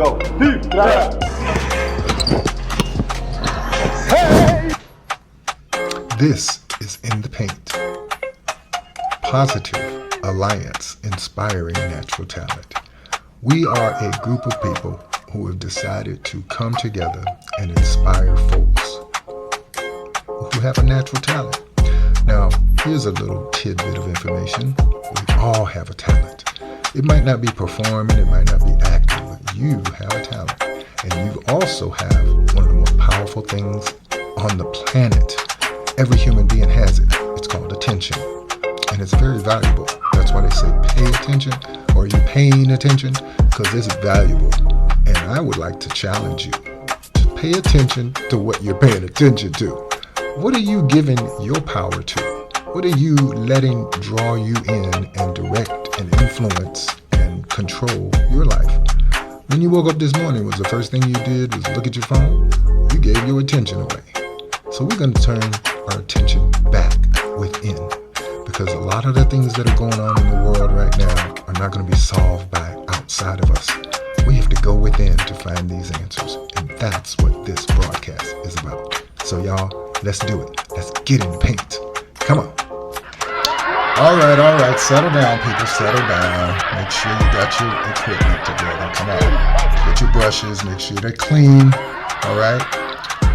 go. Deep dive. Hey! This is In the Paint. Positive Alliance Inspiring Natural Talent. We are a group of people who have decided to come together and inspire folks who have a natural talent. Now, here's a little tidbit of information. We all have a talent. It might not be performing, it might not be acting, but you have a talent. And you also have one of the most powerful things on the planet. Every human being has it. It's called attention. And it's very valuable. That's why they say pay attention, or are you paying attention? Because it's valuable. And I would like to challenge you to pay attention to what you're paying attention to. What are you giving your power to? What are you letting draw you in and direct and influence and control your life? When you woke up this morning, was the first thing you did was look at your phone? You gave your attention away. So we're going to turn our attention back within, because a lot of the things that are going on in the world right now are not going to be solved by outside of us. We have to go within to find these answers, and that's what this broadcast is about. So y'all, let's do it. Let's get in the paint. Come on. All right. Settle down, people. Settle down. Make sure you got your equipment together. Come on. Get your brushes. Make sure they're clean. All right.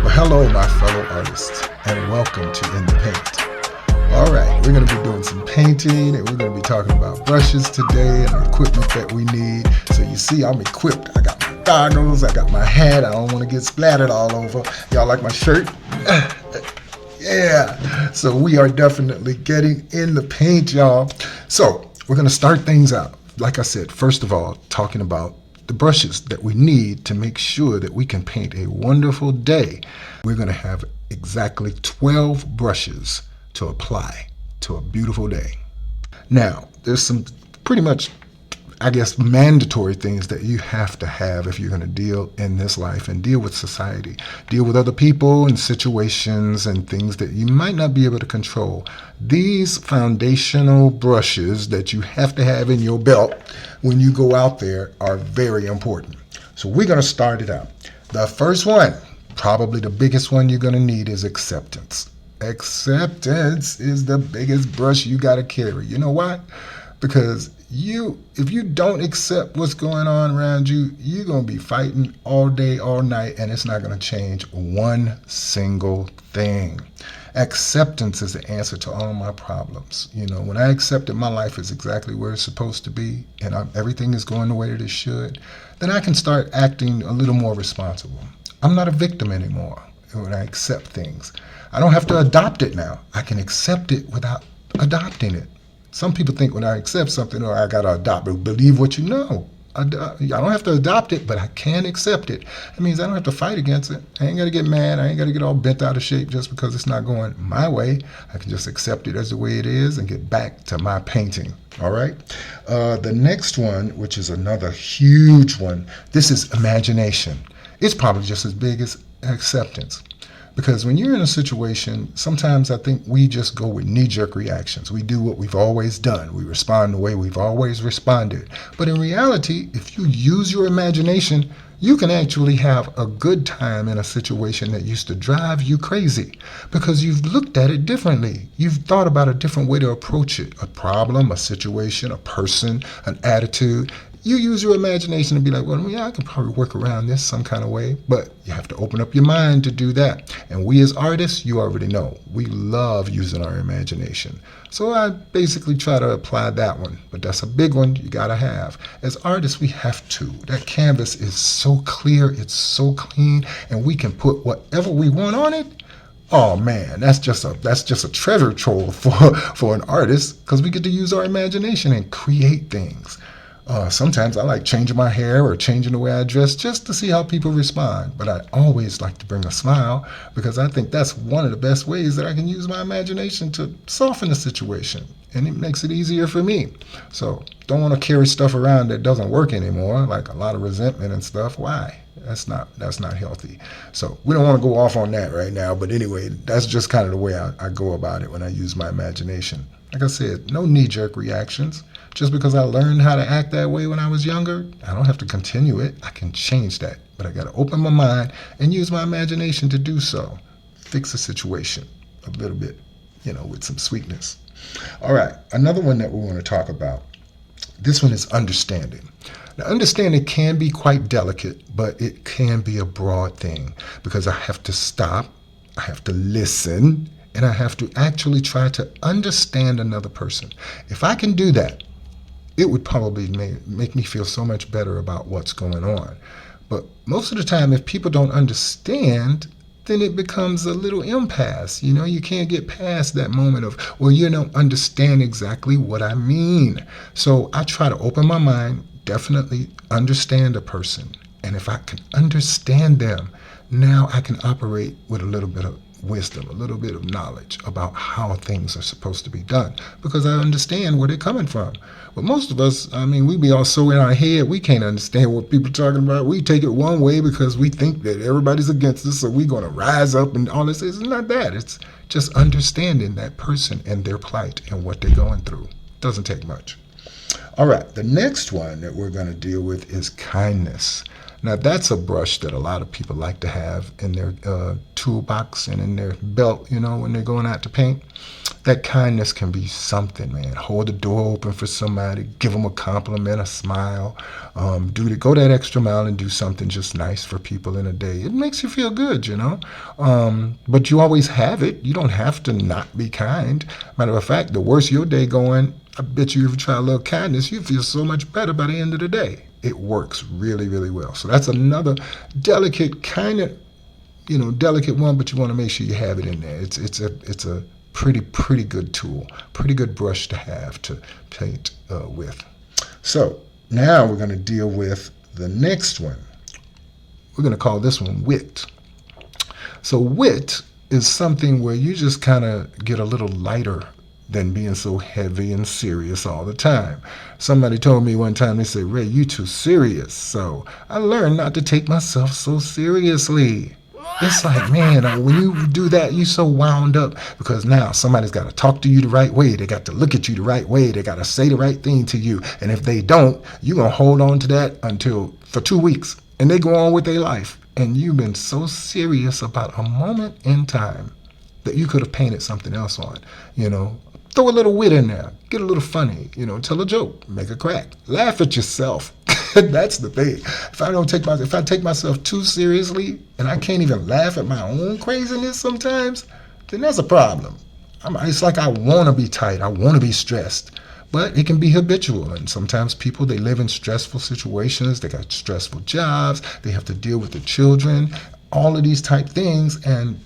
Well, hello, my fellow artists, and welcome to In the Paint. All right. We're going to be doing some painting, and we're going to be talking about brushes today and the equipment that we need. So you see, I'm equipped. I got my goggles. I got my hat. I don't want to get splattered all over. Y'all like my shirt? Yeah, so we are definitely getting in the paint, y'all. So we're going to start things out. Like I said, first of all, talking about the brushes that we need to make sure that we can paint a wonderful day. We're going to have exactly 12 brushes to apply to a beautiful day. Now, there's some pretty much, I guess, mandatory things that you have to have if you're going to deal in this life and deal with society, deal with other people and situations and things that you might not be able to control. These foundational brushes that you have to have in your belt when you go out there are very important. So we're going to start it out. The first one, probably the biggest one you're going to need, is acceptance. Acceptance is the biggest brush you got to carry. You know why? Because if you don't accept what's going on around you, you're going to be fighting all day, all night, and it's not going to change one single thing. Acceptance is the answer to all my problems. You know, when I accept that my life is exactly where it's supposed to be and everything is going the way that it should, then I can start acting a little more responsible. I'm not a victim anymore when I accept things. I don't have to adopt it now. I can accept it without adopting it. Some people think when I accept something, or I got to adopt it, believe what you know. I don't have to adopt it, but I can accept it. It means I don't have to fight against it. I ain't got to get mad. I ain't got to get all bent out of shape just because it's not going my way. I can just accept it as the way it is and get back to my painting. All right. The next one, which is another huge one, this is imagination. It's probably just as big as acceptance. Because when you're in a situation, sometimes I think we just go with knee-jerk reactions. We do what we've always done. We respond the way we've always responded. But in reality, if you use your imagination, you can actually have a good time in a situation that used to drive you crazy because you've looked at it differently. You've thought about a different way to approach it, a problem, a situation, a person, an attitude. You use your imagination and be like, well, yeah, I can probably work around this some kind of way, but you have to open up your mind to do that. And we as artists, you already know, we love using our imagination. So I basically try to apply that one, but that's a big one you gotta have. As artists, we have to. That canvas is so clear, it's so clean, and we can put whatever we want on it. Oh man, that's just a treasure trove for an artist, because we get to use our imagination and create things. Sometimes I like changing my hair or changing the way I dress just to see how people respond. But I always like to bring a smile because I think that's one of the best ways that I can use my imagination to soften the situation. And it makes it easier for me. So don't want to carry stuff around that doesn't work anymore, like a lot of resentment and stuff. Why? That's not healthy. So we don't want to go off on that right now. But anyway, that's just kind of the way I go about it when I use my imagination. Like I said, no knee-jerk reactions. Just because I learned how to act that way when I was younger, I don't have to continue it. I can change that. But I got to open my mind and use my imagination to do so. Fix the situation a little bit, with some sweetness. All right, another one that we want to talk about. This one is understanding. Now, understanding can be quite delicate, but it can be a broad thing because I have to stop, I have to listen, and I have to actually try to understand another person. If I can do that, it would probably make me feel so much better about what's going on. But most of the time, if people don't understand, then it becomes a little impasse. You can't get past that moment of, well, you don't understand exactly what I mean. So I try to open my mind, definitely understand a person. And if I can understand them, now I can operate with a little bit of wisdom, a little bit of knowledge about how things are supposed to be done because I understand where they're coming from. But most of us, we be all so in our head, we can't understand what people are talking about. We take it one way because we think that everybody's against us, so we're going to rise up and all this. It's not that. It's just understanding that person and their plight and what they're going through. It doesn't take much. All right, the next one that we're going to deal with is kindness. Now, that's a brush that a lot of people like to have in their toolbox and in their belt, when they're going out to paint. That kindness can be something, man. Hold the door open for somebody, give them a compliment, a smile. Go that extra mile and do something just nice for people in a day. It makes you feel good, But you always have it. You don't have to not be kind. Matter of fact, the worse your day going, I bet you if you try a little kindness, you feel so much better by the end of the day. It works really, really well. So that's another delicate delicate one, but you want to make sure you have it in there. It's a pretty good tool, pretty good brush to have to paint with. So now we're going to deal with the next one. We're going to call this one wit. So wit is something where you just kind of get a little lighter than being so heavy and serious all the time. Somebody told me one time, they said, Ray, you too serious. So I learned not to take myself so seriously. It's like, man, when you do that, you're so wound up because now somebody's got to talk to you the right way. They got to look at you the right way. They got to say the right thing to you. And if they don't, you're going to hold on to that for 2 weeks. And they go on with their life. And you've been so serious about a moment in time that you could have painted something else on, Throw a little wit in there. Get a little funny. Tell a joke. Make a crack. Laugh at yourself. That's the thing. If I take myself too seriously and I can't even laugh at my own craziness sometimes, then that's a problem. It's like I want to be tight. I want to be stressed. But it can be habitual. And sometimes people, they live in stressful situations. They got stressful jobs. They have to deal with the children. All of these type things. And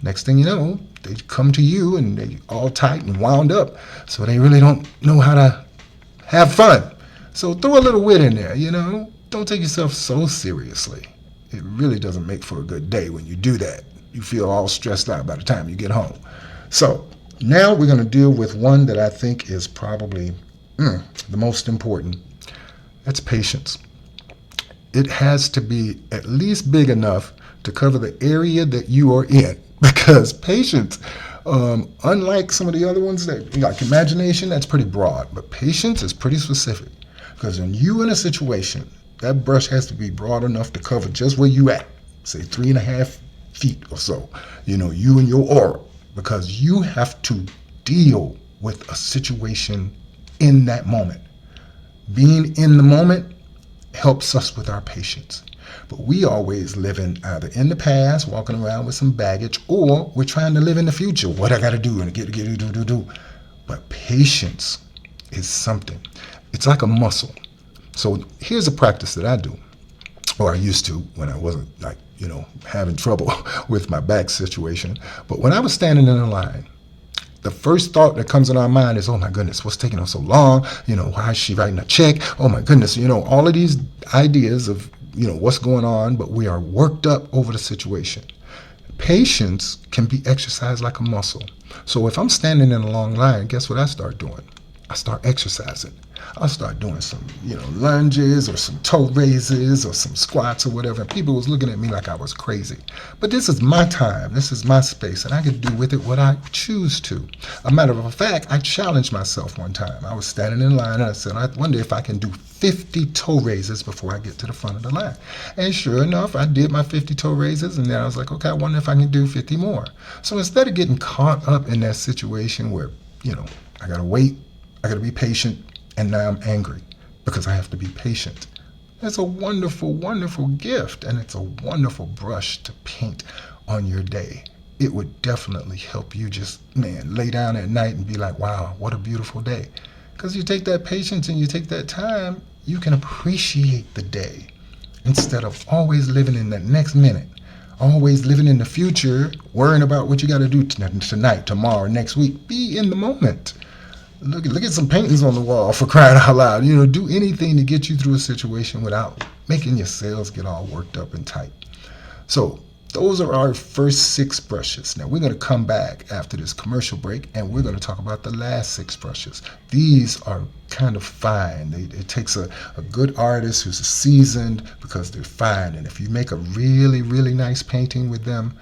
next thing you know, they come to you and they all tight and wound up. So they really don't know how to have fun. So throw a little wit in there, Don't take yourself so seriously. It really doesn't make for a good day when you do that. You feel all stressed out by the time you get home. So now we're going to deal with one that I think is probably the most important. That's patience. It has to be at least big enough to cover the area that you are in, because patience, unlike some of the other ones that like imagination, that's pretty broad, but patience is pretty specific. Because when you in a situation, that brush has to be broad enough to cover just where you at, say 3.5 feet or so, you and your aura, because you have to deal with a situation in that moment. Being in the moment helps us with our patience. But we always living either in the past, walking around with some baggage, or we're trying to live in the future. What I got to do and do. But patience is something. It's like a muscle. So here's a practice that I do, or I used to when I wasn't having trouble with my back situation. But when I was standing in a line, the first thought that comes in our mind is, oh my goodness, what's taking her so long? Why is she writing a check? Oh my goodness, all of these ideas of, what's going on, but we are worked up over the situation. Patience can be exercised like a muscle. So if I'm standing in a long line, guess what I start doing? I start exercising. I'll start doing some, lunges or some toe raises or some squats or whatever. And people was looking at me like I was crazy. But this is my time. This is my space. And I can do with it what I choose to. A matter of fact, I challenged myself one time. I was standing in line and I said, I wonder if I can do 50 toe raises before I get to the front of the line. And sure enough, I did my 50 toe raises. And then I was like, okay, I wonder if I can do 50 more. So instead of getting caught up in that situation where, I got to wait, I got to be patient, and now I'm angry because I have to be patient. It's a wonderful, wonderful gift, and it's a wonderful brush to paint on your day. It would definitely help you just, lay down at night and be like, wow, what a beautiful day. Because you take that patience and you take that time, you can appreciate the day instead of always living in that next minute, always living in the future, worrying about what you got to do tonight, tomorrow, next week. Be in the moment. Look at some paintings on the wall, for crying out loud. Do anything to get you through a situation without making your cells get all worked up and tight. So those are our first 6 brushes. Now we're going to come back after this commercial break and we're going to talk about the last 6 brushes. These are kind of fine. It takes a good artist who's seasoned because they're fine. And if you make a really, really nice painting with them,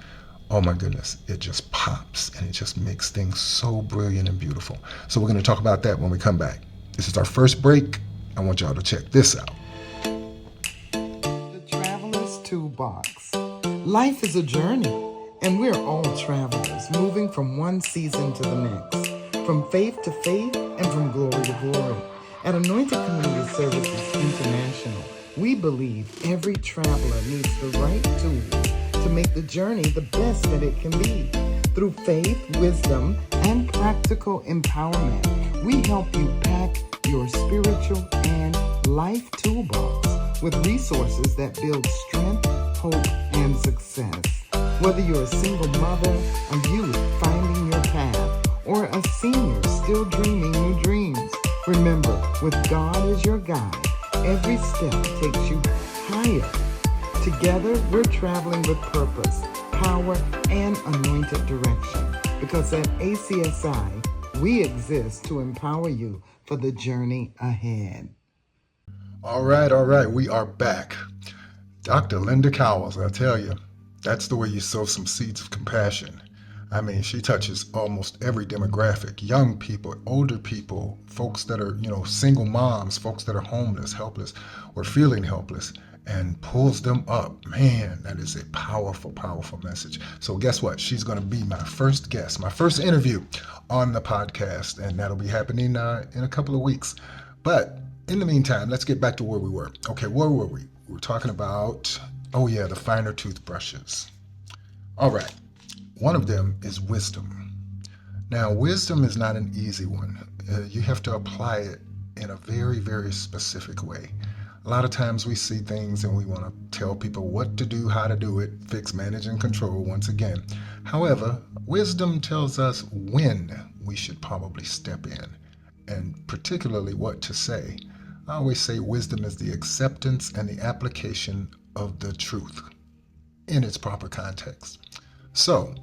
oh my goodness, it just pops and it just makes things so brilliant and beautiful. So we're going to talk about that when we come back. This is our first break. I want y'all to check this out. The Traveler's Toolbox. Life is a journey, and we're all travelers, moving from one season to the next, from faith to faith and from glory to glory. At Anointed Community Services International, we believe every traveler needs the right tools to make the journey the best that it can be. Through faith, wisdom, and practical empowerment, we help you pack your spiritual and life toolbox with resources that build strength, hope, and success. Whether you're a single mother, a youth finding your path, or a senior still dreaming new dreams, remember, with God as your guide, every step takes you higher. Together, we're traveling with purpose, power, and anointed direction. Because at ACSI, we exist to empower you for the journey ahead. All right. We are back. Dr. Linda Cowles, I tell you, that's the way you sow some seeds of compassion. I mean, she touches almost every demographic, young people, older people, folks that are, single moms, folks that are homeless, helpless, or feeling helpless, and pulls them up. Man, that is a powerful, powerful message. So guess what? She's going to be my first guest, my first interview on the podcast, and that'll be happening in a couple of weeks. But in the meantime, let's get back to where we were. Okay, where were we? We were talking about, the finer toothbrushes. All right. One of them is wisdom. Now, wisdom is not an easy one. You have to apply it in a very, very specific way. A lot of times we see things and we want to tell people what to do, how to do it, fix, manage, and control once again. However, wisdom tells us when we should probably step in, and particularly what to say. I always say wisdom is the acceptance and the application of the truth in its proper context. So,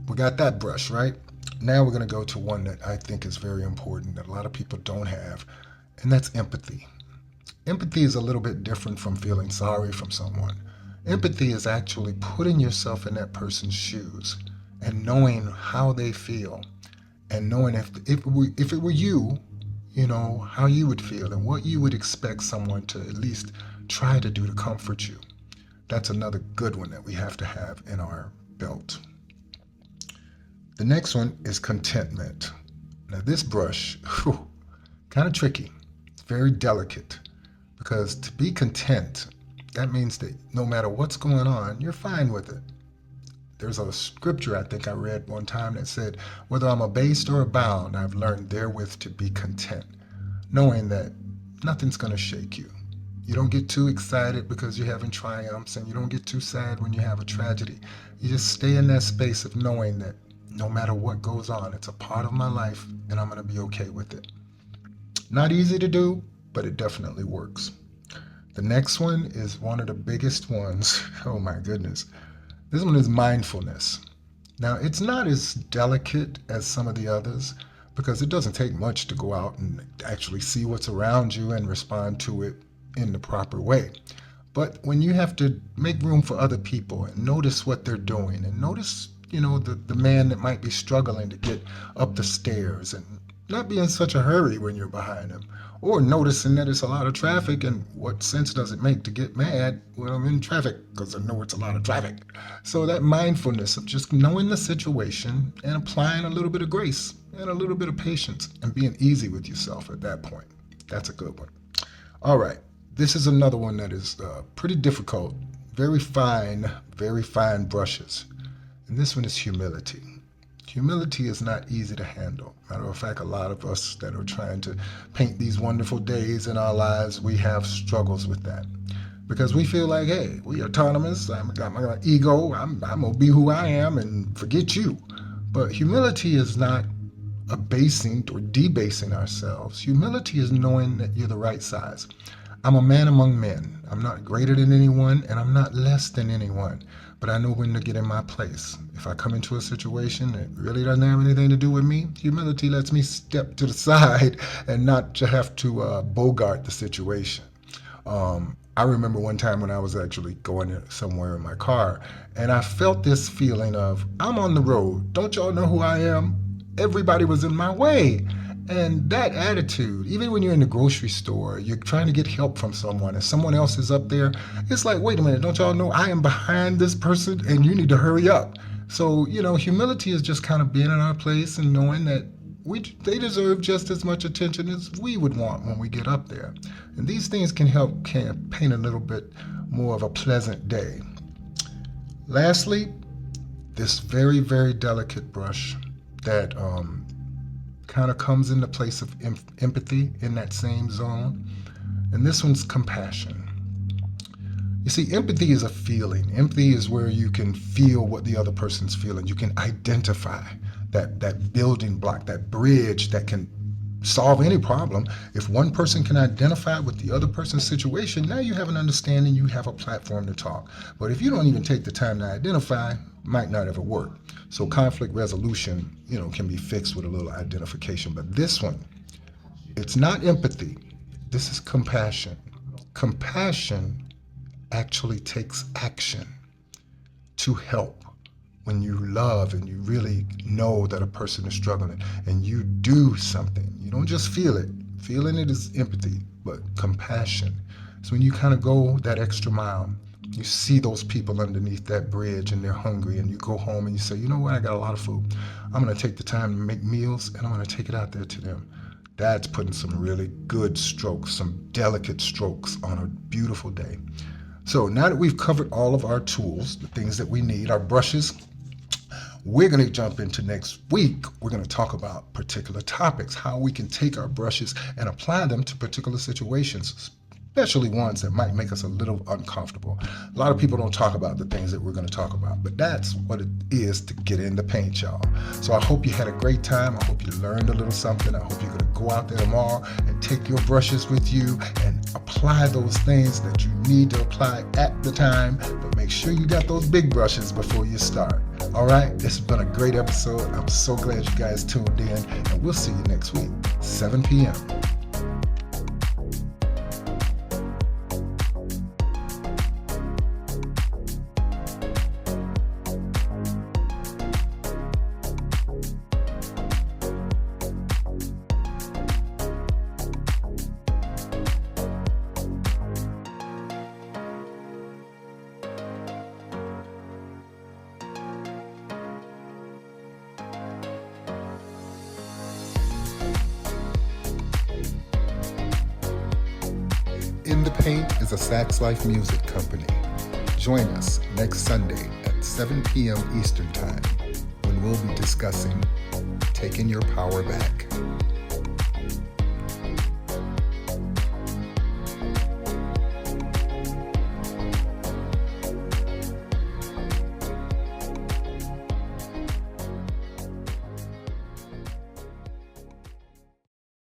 we got that brush, right? Now we're going to go to one that I think is very important that a lot of people don't have, and that's empathy. Empathy is a little bit different from feeling sorry from someone. Empathy is actually putting yourself in that person's shoes and knowing how they feel, and knowing if it were you, how you would feel and what you would expect someone to at least try to do to comfort you. That's another good one that we have to have in our belt. The next one is contentment. Now this brush, kind of tricky. It's very delicate because to be content, that means that no matter what's going on, you're fine with it. There's a scripture I think I read one time that said, whether I'm abased or abound, I've learned therewith to be content, knowing that nothing's going to shake you. You don't get too excited because you're having triumphs, and you don't get too sad when you have a tragedy. You just stay in that space of knowing that no matter what goes on, it's a part of my life and I'm going to be okay with it. Not easy to do, but it definitely works. The next one is one of the biggest ones. Oh my goodness. This one is mindfulness. Now, it's not as delicate as some of the others because it doesn't take much to go out and actually see what's around you and respond to it in the proper way. But when you have to make room for other people and notice what they're doing and notice, the man that might be struggling to get up the stairs and not be in such a hurry when you're behind him, or noticing that it's a lot of traffic and what sense does it make to get mad when I'm in traffic because I know it's a lot of traffic. So that mindfulness of just knowing the situation and applying a little bit of grace and a little bit of patience and being easy with yourself at that point. That's a good one. All right. This is another one that is pretty difficult. Very fine brushes. And this one is humility. Humility is not easy to handle. Matter of fact, a lot of us that are trying to paint these wonderful days in our lives, we have struggles with that. Because we feel like, hey, we autonomous, I got my ego, I'm going to be who I am and forget you. But humility is not abasing or debasing ourselves. Humility is knowing that you're the right size. I'm a man among men. I'm not greater than anyone, and I'm not less than anyone. But I know when to get in my place. If I come into a situation that really doesn't have anything to do with me, humility lets me step to the side and not to have to bogart the situation. I remember one time when I was actually going somewhere in my car, and I felt this feeling of, I'm on the road. Don't y'all know who I am? Everybody was in my way. And that attitude, even when you're in the grocery store, you're trying to get help from someone and someone else is up there, it's like, wait a minute, don't y'all know I am behind this person and you need to hurry up. So, humility is just kind of being in our place and knowing that they deserve just as much attention as we would want when we get up there. And these things can help paint a little bit more of a pleasant day. Lastly, this very, very delicate brush that kind of comes in the place of empathy in that same zone. And this one's compassion. You see, empathy is a feeling. Empathy is where you can feel what the other person's feeling. You can identify that building block, that bridge that can solve any problem. If one person can identify with the other person's situation, now you have an understanding, you have a platform to talk. But if you don't even take the time to identify, might not ever work. So conflict resolution, can be fixed with a little identification. But this one, it's not empathy. This is compassion. Compassion actually takes action to help. When you love and you really know that a person is struggling and you do something, you don't just feel it. Feeling it is empathy, but compassion is when you kind of go that extra mile. You see those people underneath that bridge and they're hungry, and you go home and you say, you know what, I got a lot of food. I'm going to take the time to make meals and I'm going to take it out there to them. That's putting some really good strokes, some delicate strokes on a beautiful day. So now that we've covered all of our tools, the things that we need, our brushes, we're going to jump into next week. We're going to talk about particular topics, how we can take our brushes and apply them to particular situations, especially ones that might make us a little uncomfortable. A lot of people don't talk about the things that we're going to talk about, but that's what it is to get in the paint, y'all. So I hope you had a great time. I hope you learned a little something. I hope you're going to go out there tomorrow and take your brushes with you and apply those things that you need to apply at the time, but make sure you got those big brushes before you start. All right, this has been a great episode. I'm so glad you guys tuned in, and we'll see you next week, 7 p.m. In the Paint is a Sax Life music company. Join us next Sunday at 7 p.m. Eastern Time when we'll be discussing taking your power back.